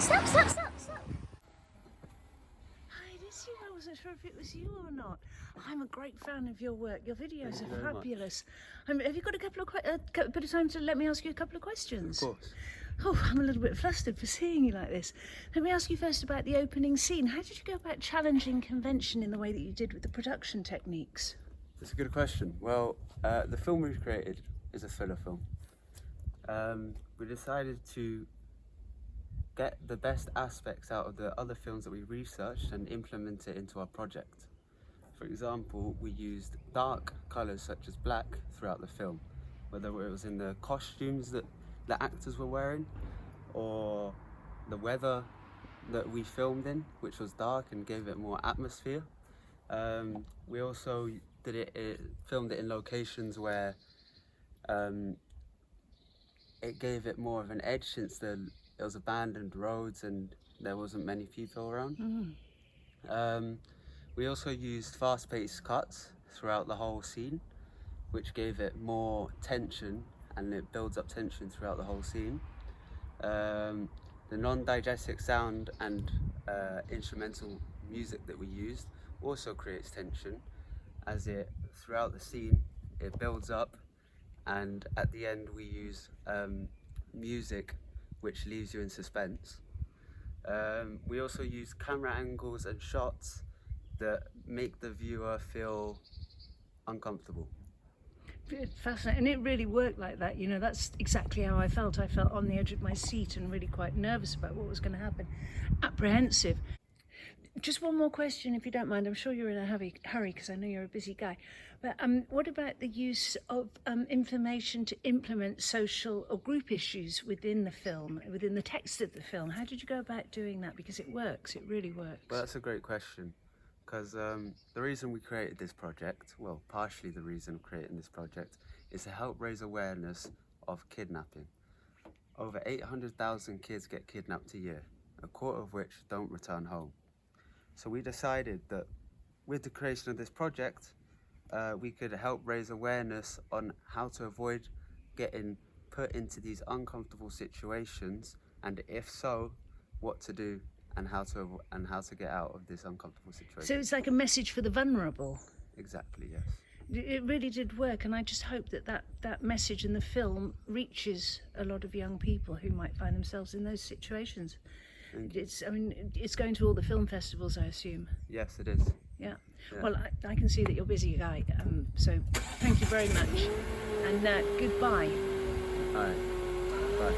Stop, stop, stop, stop. Hi, it is you. I wasn't sure if it was you or not. I'm a great fan of your work. Your videos Thank you are very fabulous. Have you got a couple of bit of time to let me ask you a couple of questions? Of course. Oh, I'm a little bit flustered for seeing you like this. Let me ask you first about the opening scene. How did you go about challenging convention in the way that you did with the production techniques? That's a good question. Well, the film we've created is a filler film. We decided to get the best aspects out of the other films that we researched and implement it into our project. For example, we used dark colours such as black throughout the film, whether it was in the costumes that the actors were wearing or the weather that we filmed in, which was dark and gave it more atmosphere. We also filmed it in locations where it gave it more of an edge, since it was abandoned roads and there wasn't many people around. We also used fast-paced cuts throughout the whole scene, which gave it more tension, and it builds up tension throughout the whole scene. The non-diegetic sound and instrumental music that we used also creates tension, as throughout the scene it builds up, and at the end we use music which leaves you in suspense. We also use camera angles and shots that make the viewer feel uncomfortable. Fascinating, and it really worked like that. You know, that's exactly how I felt. I felt on the edge of my seat and really quite nervous about what was going to happen, apprehensive. Just one more question, if you don't mind. I'm sure you're in a hurry because I know you're a busy guy. But what about the use of information to implement social or group issues within the film, within the text of the film? How did you go about doing that? Because it works, it really works. Well, that's a great question, because the reason we created this project, well, partially the reason of creating this project, is to help raise awareness of kidnapping. Over 800,000 kids get kidnapped a year, a quarter of which don't return home. So we decided that with the creation of this project, we could help raise awareness on how to avoid getting put into these uncomfortable situations, and if so, what to do and how to get out of this uncomfortable situation. So it's like a message for the vulnerable. Exactly, yes. It really did work, and I just hope that message in the film reaches a lot of young people who might find themselves in those situations. It's going to all the film festivals, I assume. Yes, it is. Yeah. Well, I can see that you're a busy guy, so thank you very much, and goodbye. All right. Bye.